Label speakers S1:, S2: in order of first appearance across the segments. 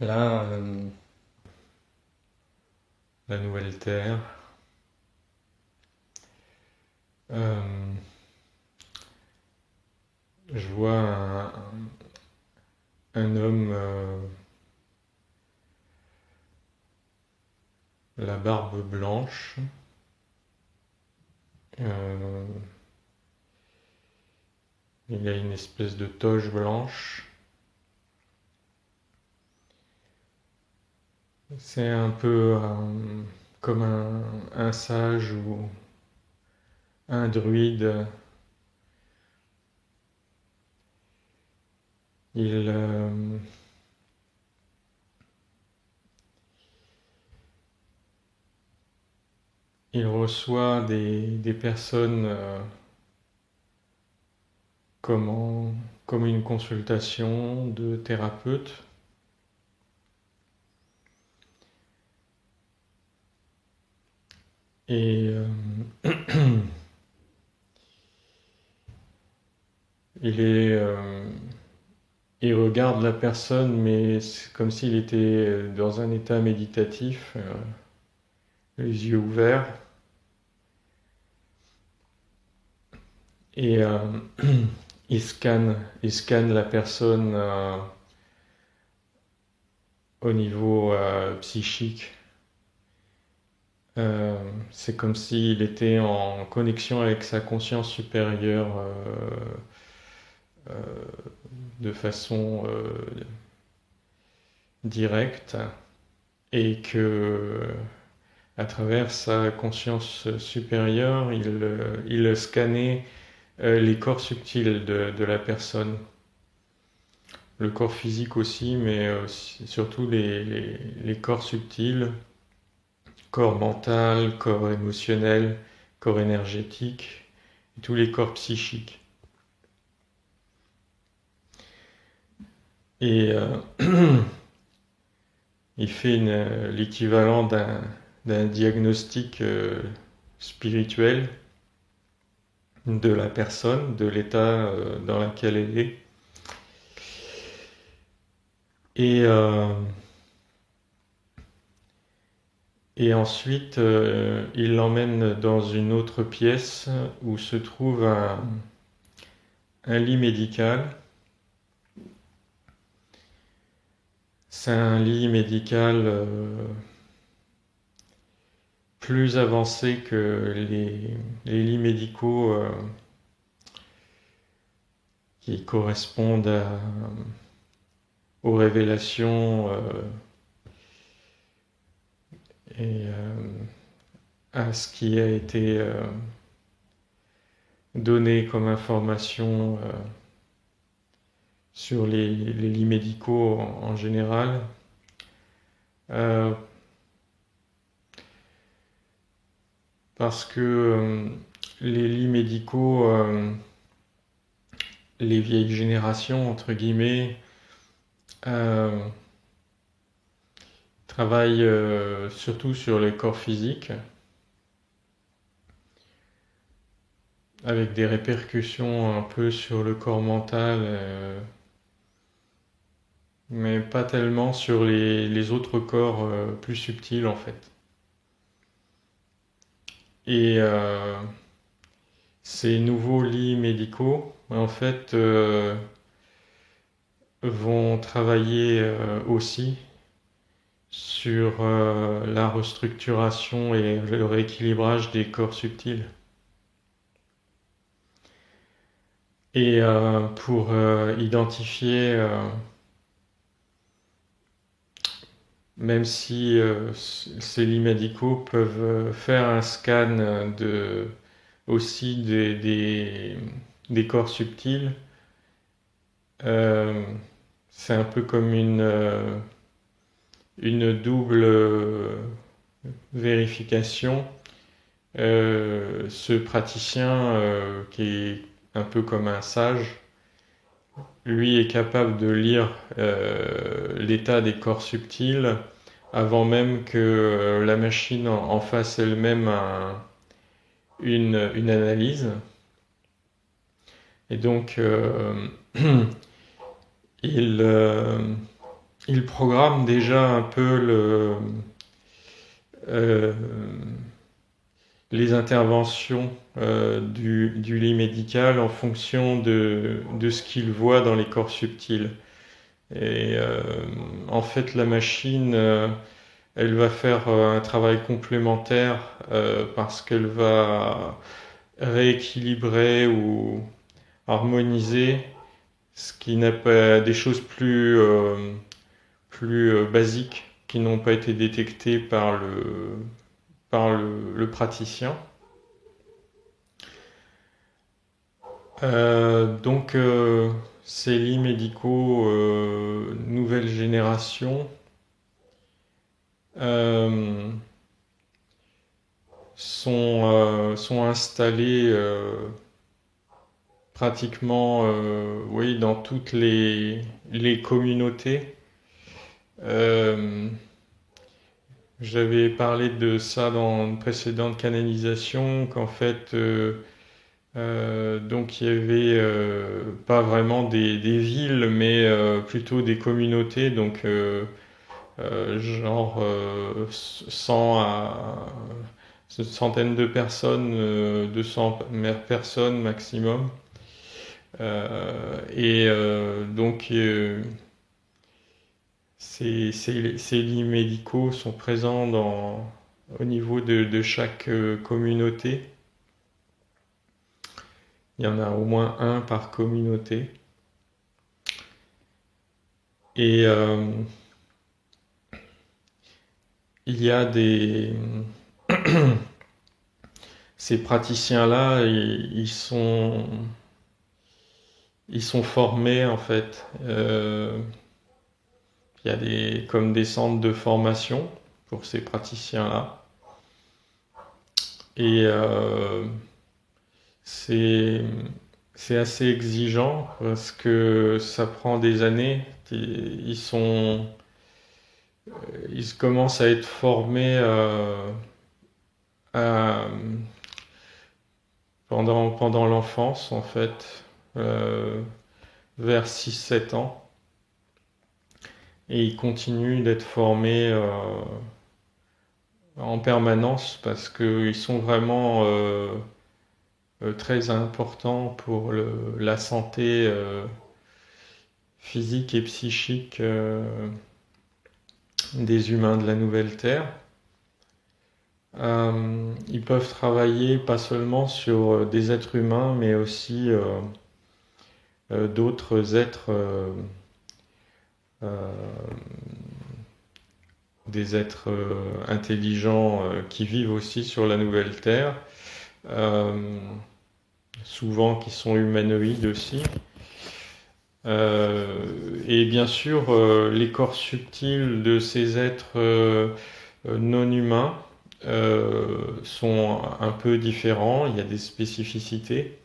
S1: Là, la nouvelle Terre, euh, je vois un homme, la barbe blanche, euh, il a une espèce de toge blanche. C'est un peu comme un sage ou un druide. Il, euh, il reçoit des personnes comme, comme une consultation de thérapeute. Et il est, il regarde la personne, mais c'est comme s'il était dans un état méditatif, les yeux ouverts. Et il scanne la personne au niveau psychique. C'est comme s'il était en connexion avec sa conscience supérieure euh, de façon directe et que à travers sa conscience supérieure, il scannait les corps subtils de la personne. Le corps physique aussi, mais surtout les corps subtils, corps mental, corps émotionnel, corps énergétique, et tous les corps psychiques. Et il fait l'équivalent d'un diagnostic spirituel de la personne, de l'état dans lequel elle est. Et, euh, et ensuite, il l'emmène dans une autre pièce où se trouve un lit médical. C'est un lit médical plus avancé que les lits médicaux qui correspondent aux révélations et à ce qui a été donné comme information sur les lits médicaux en général. Euh, Parce que les lits médicaux, les vieilles générations, entre guillemets, euh, travaillent surtout sur les corps physiques, avec des répercussions un peu sur le corps mental, mais pas tellement sur les autres corps plus subtils en fait. Et ces nouveaux lits médicaux, en fait, vont travailler aussi sur la restructuration et le rééquilibrage des corps subtils. Et pour identifier, même si ces lits médicaux peuvent faire un scan aussi des corps subtils, euh, c'est un peu comme une double vérification. Ce praticien qui est un peu comme un sage, lui est capable de lire l'état des corps subtils avant même que la machine en fasse elle-même une analyse. Et donc, il, il programme déjà un peu euh, les interventions du lit médical en fonction de ce qu'il voit dans les corps subtils. Et en fait, la machine, elle va faire un travail complémentaire parce qu'elle va rééquilibrer ou harmoniser ce qui n'a pas des choses plus basiques qui n'ont pas été détectées par le praticien. Donc, ces lits médicaux nouvelle génération euh, sont installés pratiquement oui, dans toutes les communautés. Euh, J'avais parlé de ça dans une précédente canalisation, qu'en fait, donc il y avait pas vraiment des villes, mais plutôt des communautés, donc genre 100 à une centaine de personnes, 200 personnes maximum. Et donc ces lits médicaux sont présents au niveau de chaque communauté. Il y en a au moins un par communauté. Et il y a ces praticiens-là, ils sont formés en fait. Il y a comme des centres de formation pour ces praticiens-là. Et c'est c'est assez exigeant parce que ça prend des années. Ils commencent à être formés à- pendant l'enfance, en fait, euh, vers 6 7 ans. Et ils continuent d'être formés en permanence parce qu'ils sont vraiment très importants pour la santé physique et psychique des humains de la nouvelle Terre. Ils peuvent travailler pas seulement sur des êtres humains, mais aussi d'autres êtres, euh, des êtres intelligents qui vivent aussi sur la nouvelle Terre, euh, souvent qui sont humanoïdes aussi. Et bien sûr, les corps subtils de ces êtres non humains sont un peu différents, il y a des spécificités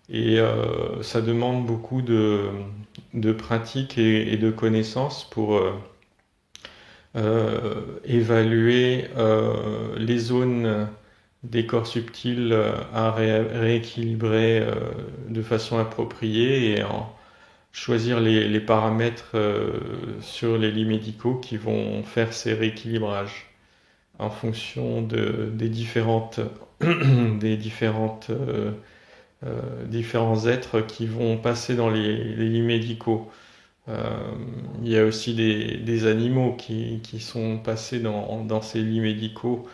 S1: et ça demande beaucoup de pratique et de connaissances pour évaluer les zones des corps subtils à rééquilibrer de façon appropriée et choisir les paramètres sur les lits médicaux qui vont faire ces rééquilibrages en fonction des différents êtres qui vont passer dans les lits médicaux. Euh, il y a aussi des animaux qui sont passés dans ces lits médicaux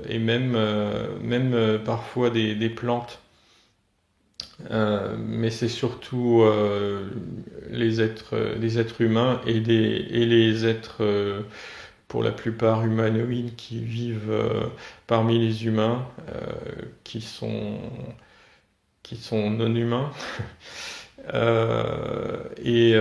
S1: et même parfois des plantes. Mais c'est surtout les êtres humains et les êtres, pour la plupart humanoïdes, qui vivent parmi les humains, qui sont non humains. Et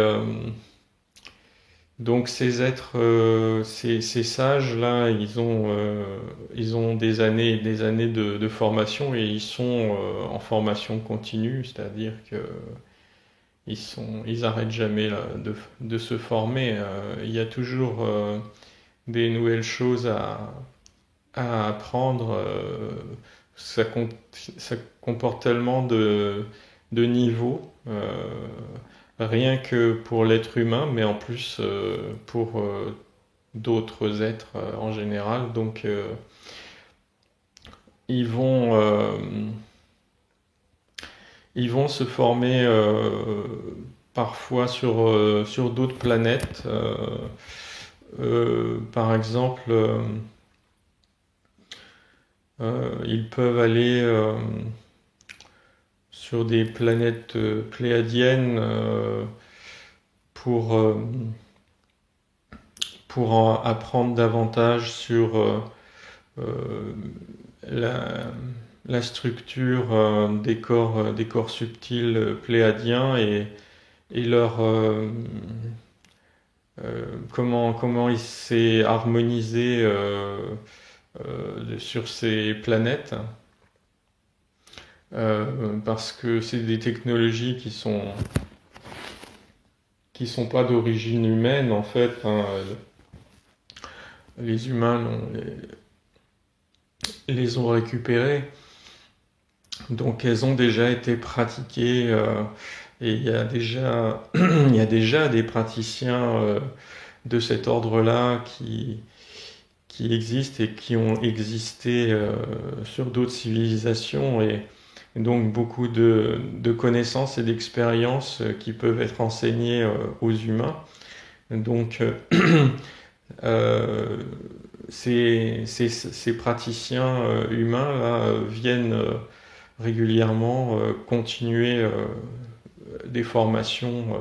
S1: donc ces êtres, ces sages-là, ils ont des années et des années de formation et ils sont en formation continue, c'est-à-dire que ils arrêtent jamais là, de se former. Il y a toujours des nouvelles choses à apprendre. Ça comporte tellement de niveaux. rien que pour l'être humain, mais en plus pour d'autres êtres en général. Donc ils vont, euh, ils vont se former parfois sur d'autres planètes. Par exemple, ils peuvent aller sur des planètes pléiadiennes pour, euh, pour en apprendre davantage sur euh, la, la structure des corps subtils pléiadiens et leur comment il s'est harmonisé sur ces planètes. Parce que c'est des technologies qui sont pas d'origine humaine en fait, hein. Les humains les ont récupérées, donc elles ont déjà été pratiquées et il y a déjà il y a déjà des praticiens de cet ordre-là qui existent et qui ont existé sur d'autres civilisations et donc beaucoup de connaissances et d'expériences qui peuvent être enseignées aux humains. Donc euh, ces praticiens humains là, viennent régulièrement continuer des formations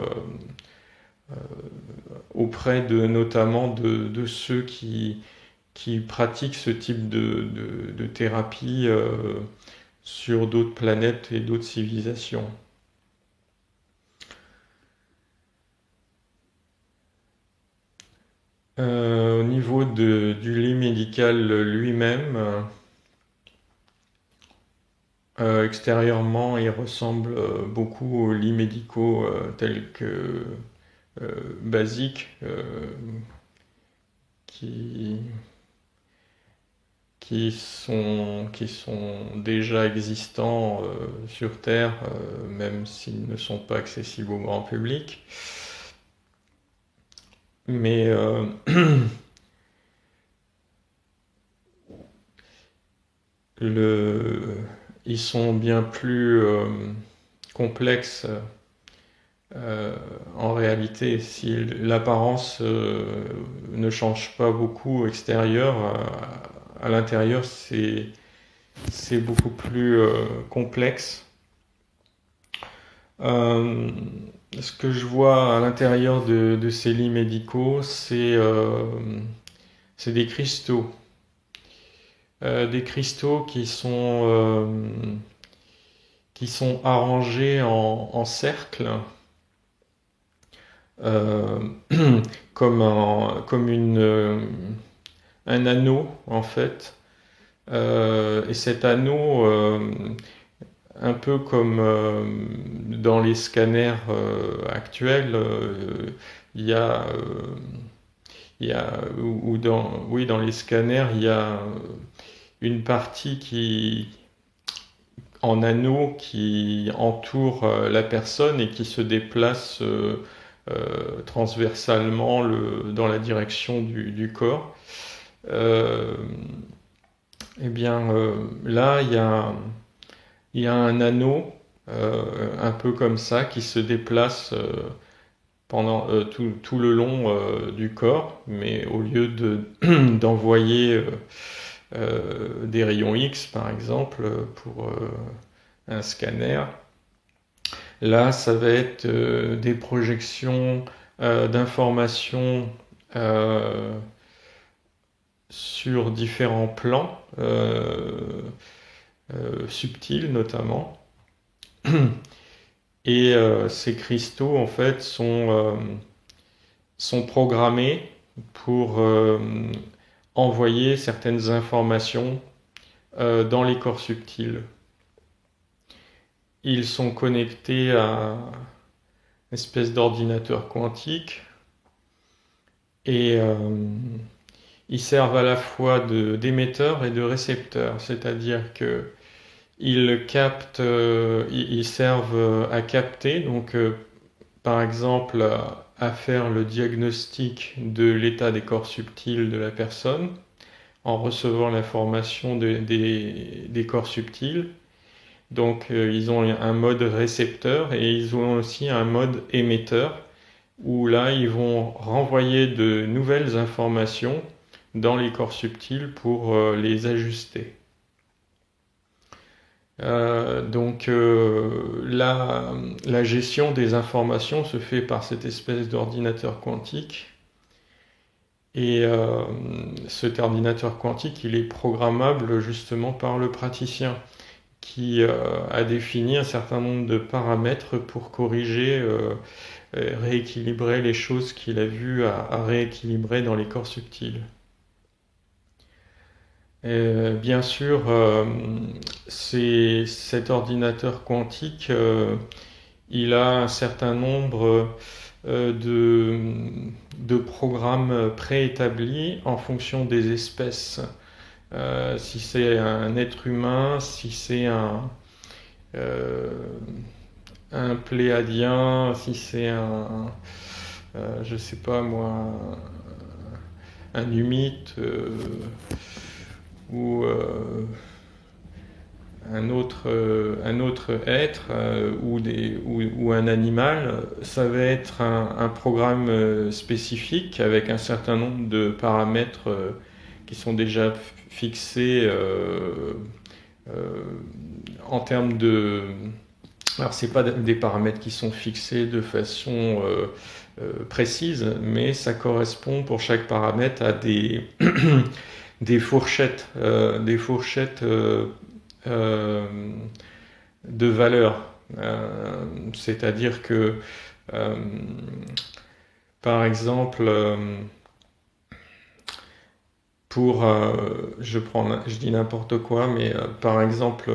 S1: auprès de notamment de ceux qui pratiquent ce type de thérapie sur d'autres planètes et d'autres civilisations. Au niveau du lit médical lui-même, extérieurement, il ressemble beaucoup aux lits médicaux tels que basiques qui, qui sont déjà existants sur Terre, même s'ils ne sont pas accessibles au grand public. Mais le, ils sont bien plus complexes en réalité. Si l'apparence ne change pas beaucoup extérieur, à l'intérieur c'est beaucoup plus complexe. Euh, Ce que je vois à l'intérieur de ces lits médicaux, c'est des cristaux qui sont arrangés en cercle, euh, comme un anneau en fait. Et cet anneau, un peu comme dans les scanners actuels, il y a, ou dans, oui, dans les scanners, il y a une partie en anneau qui entoure la personne et qui se déplace transversalement dans la direction du corps. Euh, eh bien, là, il y a un anneau un peu comme ça qui se déplace pendant tout le long du corps, mais au lieu d'envoyer des rayons X, par exemple, pour un scanner, là, ça va être des projections d'informations sur différents plans, subtils notamment. Et ces cristaux, en fait, sont programmés pour envoyer certaines informations dans les corps subtils. Ils sont connectés à une espèce d'ordinateur quantique et ils servent à la fois d'émetteurs et de récepteurs, c'est-à-dire que ils servent à capter, donc par exemple à faire le diagnostic de l'état des corps subtils de la personne en recevant l'information des corps subtils. Donc ils ont un mode récepteur et ils ont aussi un mode émetteur où là ils vont renvoyer de nouvelles informations dans les corps subtils pour les ajuster. La gestion des informations se fait par cette espèce d'ordinateur quantique. Et cet ordinateur quantique, il est programmable justement par le praticien qui a défini un certain nombre de paramètres pour corriger, rééquilibrer les choses qu'il a vues à rééquilibrer dans les corps subtils. Bien sûr, cet ordinateur quantique, il a un certain nombre de programmes préétablis en fonction des espèces. Si c'est un être humain, si c'est un pléadien, si c'est je sais pas moi, un humite ou un autre être ou un animal, ça va être un programme spécifique avec un certain nombre de paramètres qui sont déjà fixés en termes de... Alors c'est pas des paramètres qui sont fixés de façon précise, mais ça correspond pour chaque paramètre à des des fourchettes de valeurs. C'est-à-dire que, par exemple, je dis n'importe quoi, mais par exemple,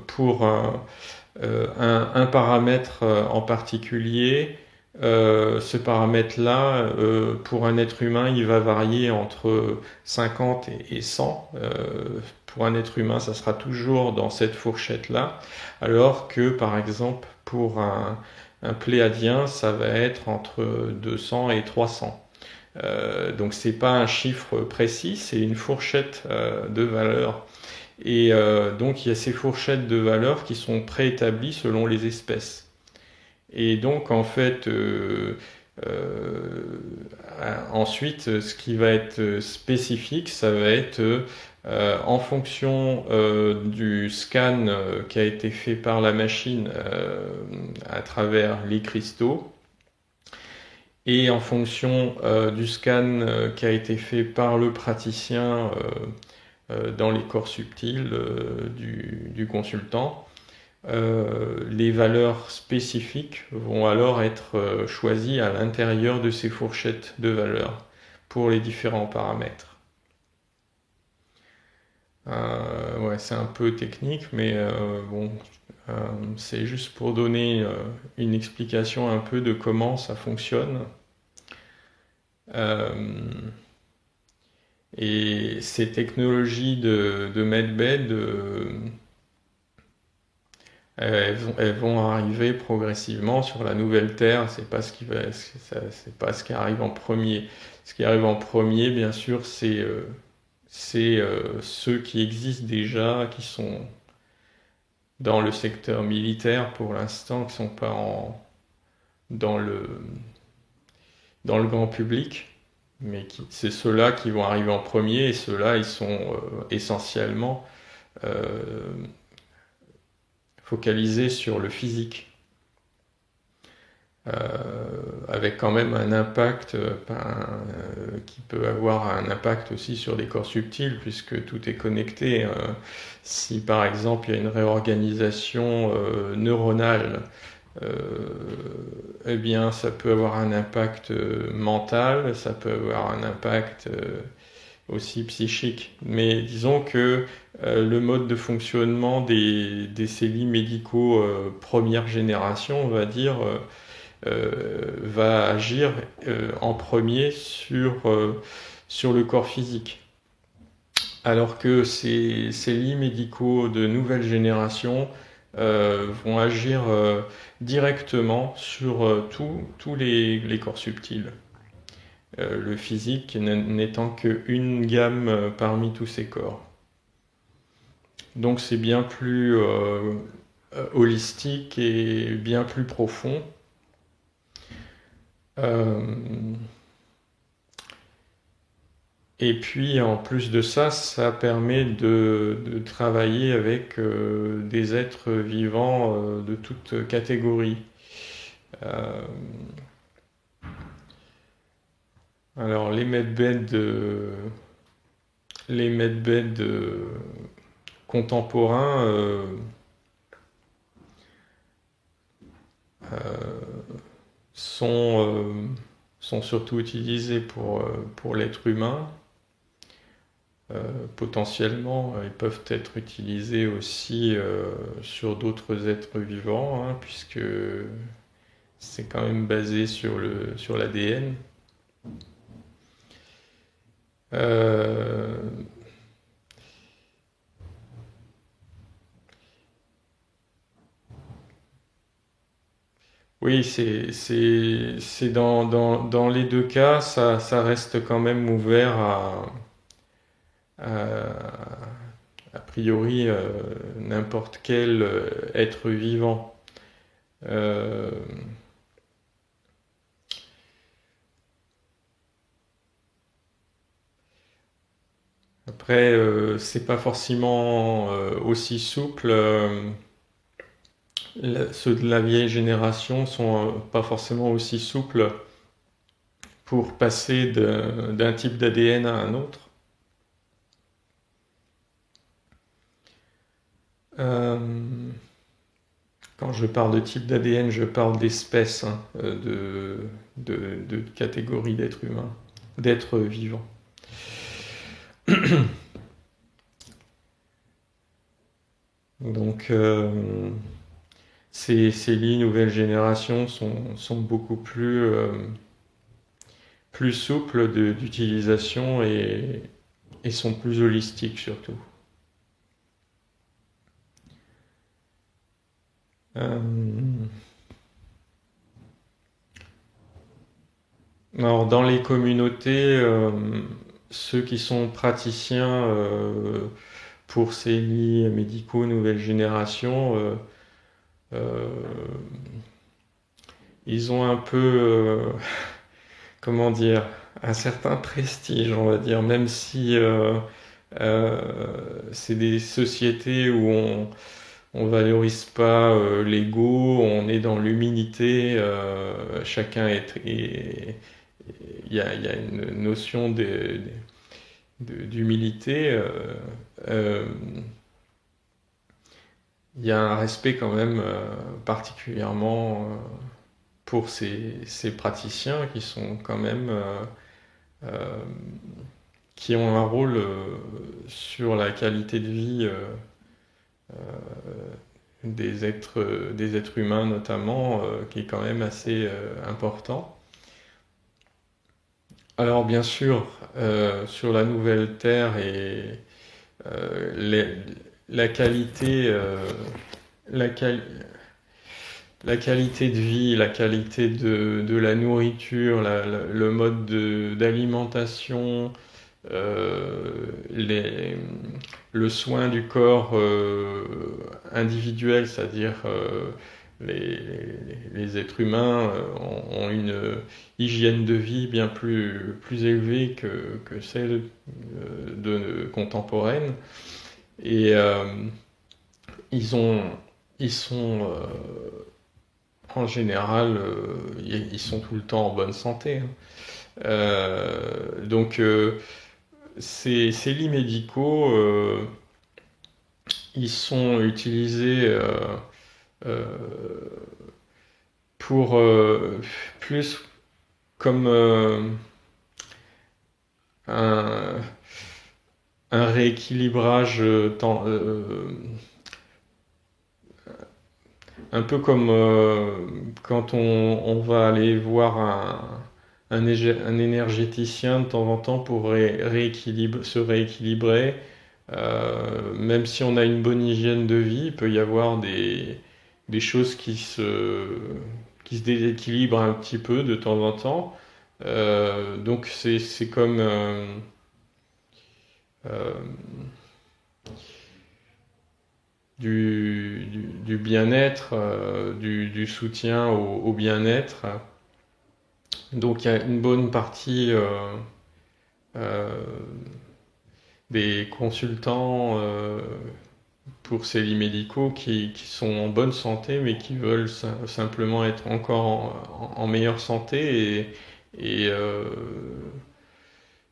S1: pour un paramètre en particulier, ce paramètre-là, pour un être humain, il va varier entre 50 et 100. Pour un être humain, ça sera toujours dans cette fourchette-là, alors que, par exemple, pour un pléadien, ça va être entre 200 et 300. Donc c'est pas un chiffre précis, c'est une fourchette de valeurs. Et donc il y a ces fourchettes de valeurs qui sont préétablies selon les espèces. Et donc en fait, ensuite, ce qui va être spécifique, ça va être en fonction du scan qui a été fait par la machine à travers les cristaux, et en fonction du scan qui a été fait par le praticien dans les corps subtils du consultant. Les valeurs spécifiques vont alors être choisies à l'intérieur de ces fourchettes de valeurs pour les différents paramètres. Ouais, c'est un peu technique, mais bon, c'est juste pour donner une explication un peu de comment ça fonctionne. Et ces technologies de medbed, elles vont arriver progressivement sur la nouvelle Terre. C'est pas ce qui arrive en premier. Ce qui arrive en premier, bien sûr, c'est ceux qui existent déjà, qui sont dans le secteur militaire pour l'instant, qui sont pas dans le grand public, mais c'est ceux-là qui vont arriver en premier, et ceux-là, ils sont essentiellement focalisés sur le physique, avec quand même un impact qui peut avoir un impact aussi sur des corps subtils, puisque tout est connecté. Si par exemple il y a une réorganisation neuronale, eh bien ça peut avoir un impact mental, ça peut avoir un impact aussi psychique. Mais disons que le mode de fonctionnement des CELI médicaux première génération, on va dire, va agir en premier sur le corps physique. Alors que ces lits médicaux de nouvelle génération vont agir directement sur tous les corps subtils. Le physique n'étant qu'une gamme parmi tous ces corps. Donc c'est bien plus holistique et bien plus profond. Et puis en plus de ça, ça permet de travailler avec des êtres vivants de toutes catégories. Euh, alors les medbeds contemporains sont surtout utilisés pour l'être humain. Potentiellement, ils peuvent être utilisés aussi sur d'autres êtres vivants, hein, puisque c'est quand même basé sur l'ADN. Oui, c'est dans les deux cas, ça reste quand même ouvert à, a priori n'importe quel être vivant. Euh, Après, c'est pas forcément aussi souple. Ceux de la vieille génération sont pas forcément aussi souples pour passer d'un type d'ADN à un autre. Euh, Quand je parle de type d'ADN, je parle d'espèce, hein, de catégorie d'êtres humains, d'êtres vivants. Donc, ces lits nouvelle génération sont beaucoup plus souples d'utilisation et sont plus holistiques surtout. Euh, alors dans les communautés, ceux qui sont praticiens pour ces lits médicaux nouvelle génération, euh, ils ont un peu, comment dire, un certain prestige, on va dire, même si euh, c'est des sociétés où on valorise pas l'ego, on est dans l'humilité, chacun il y a une notion d'humilité, euh, il y a un respect quand même particulièrement pour ces praticiens qui sont quand même euh, qui ont un rôle sur la qualité de vie des êtres humains notamment, qui est quand même assez important. Alors bien sûr, sur la nouvelle Terre et les- la qualité, la, quali- la qualité de vie, la qualité de la nourriture, le mode d'alimentation, euh, les- le soin du corps individuel, c'est-à-dire les, les êtres humains ont une hygiène de vie bien plus élevée que celle contemporaine. Et ils ils sont en général, ils sont tout le temps en bonne santé, hein. Donc ces lits médicaux, ils sont utilisés euh, pour plus comme un, un rééquilibrage un peu comme quand on va aller voir un énergéticien de temps en temps pour se rééquilibrer. Même si on a une bonne hygiène de vie, il peut y avoir des choses qui se déséquilibrent un petit peu de temps en temps. Donc c'est comme euh, du bien-être, du soutien au bien-être. Donc il y a une bonne partie euh, des consultants pour ces lits médicaux qui sont en bonne santé mais qui veulent simplement être encore en meilleure santé et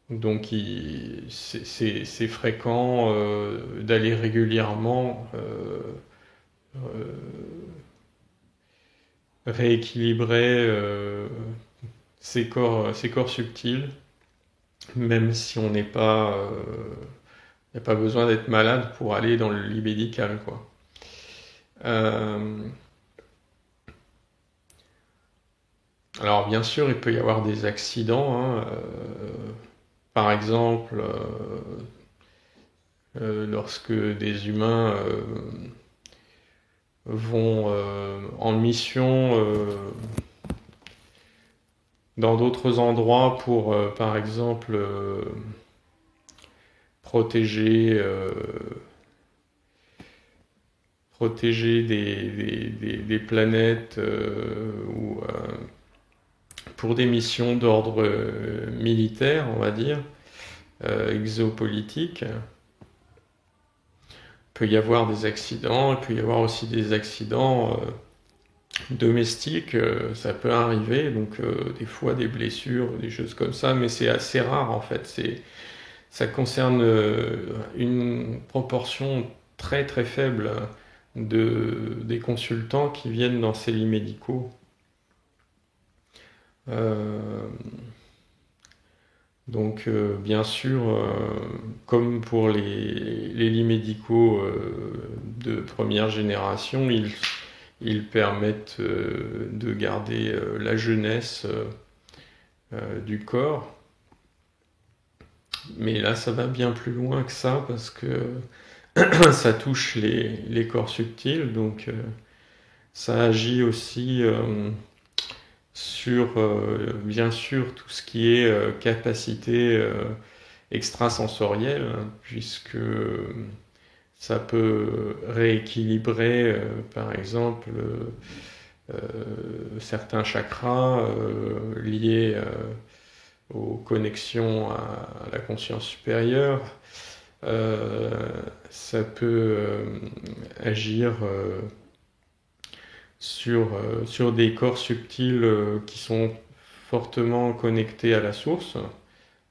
S1: donc c'est fréquent d'aller régulièrement euh, rééquilibrer ces corps subtils, même si on n'est pas, il n'y a pas besoin d'être malade pour aller dans le lit médical, quoi. Euh, alors bien sûr, il peut y avoir des accidents, hein, par exemple, lorsque des humains vont en mission dans d'autres endroits pour, par exemple, protéger, protéger des planètes ou pour des missions d'ordre militaire, on va dire, exopolitique. Il peut y avoir des accidents, il peut y avoir aussi des accidents domestiques, ça peut arriver, donc des fois des blessures, des choses comme ça, mais c'est assez rare en fait. Ça concerne une proportion très très faible des consultants qui viennent dans ces lits médicaux. Euh, donc bien sûr, comme pour les lits médicaux de première génération, ils permettent de garder la jeunesse du corps. Mais là, ça va bien plus loin que ça parce que ça touche les corps subtils, donc ça agit aussi sur, bien sûr, tout ce qui est capacité extrasensorielle, hein, puisque ça peut rééquilibrer, par exemple, certains chakras liés aux connexions à la conscience supérieure. Ça peut agir sur des corps subtils qui sont fortement connectés à la source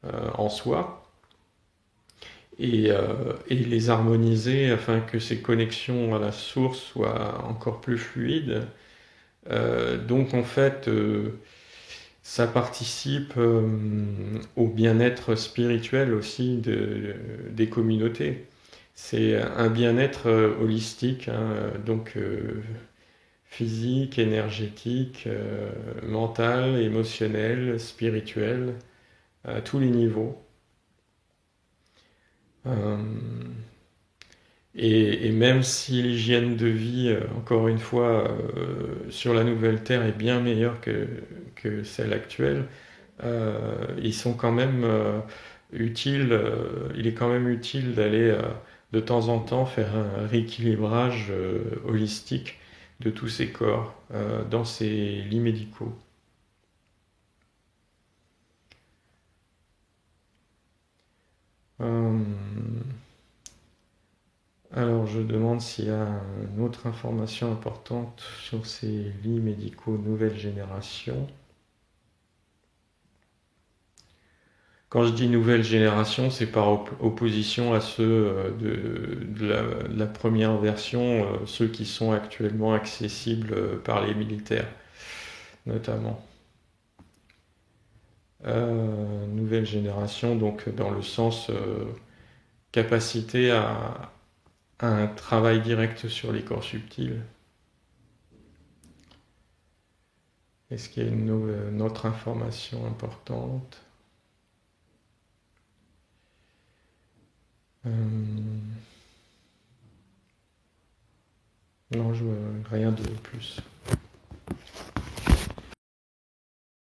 S1: en soi et les harmoniser afin que ces connexions à la source soient encore plus fluides. Donc en fait, ça participe au bien-être spirituel aussi des communautés. C'est un bien-être holistique, hein, donc physique, énergétique, mental, émotionnel, spirituel, à tous les niveaux. Euh, et même si l'hygiène de vie, encore une fois, sur la nouvelle Terre est bien meilleure que celle actuelle, ils sont quand même utiles, il est quand même utile d'aller de temps en temps faire un rééquilibrage holistique de tous ces corps dans ces lits médicaux. Euh, alors, je demande s'il y a une autre information importante sur ces lits médicaux nouvelle génération. Quand je dis nouvelle génération, c'est par opposition à ceux de la première version, ceux qui sont actuellement accessibles par les militaires, notamment. Nouvelle génération, donc dans le sens capacité à un travail direct sur les corps subtils. Est-ce qu'il y a une autre information importante? Non, je vois rien de plus.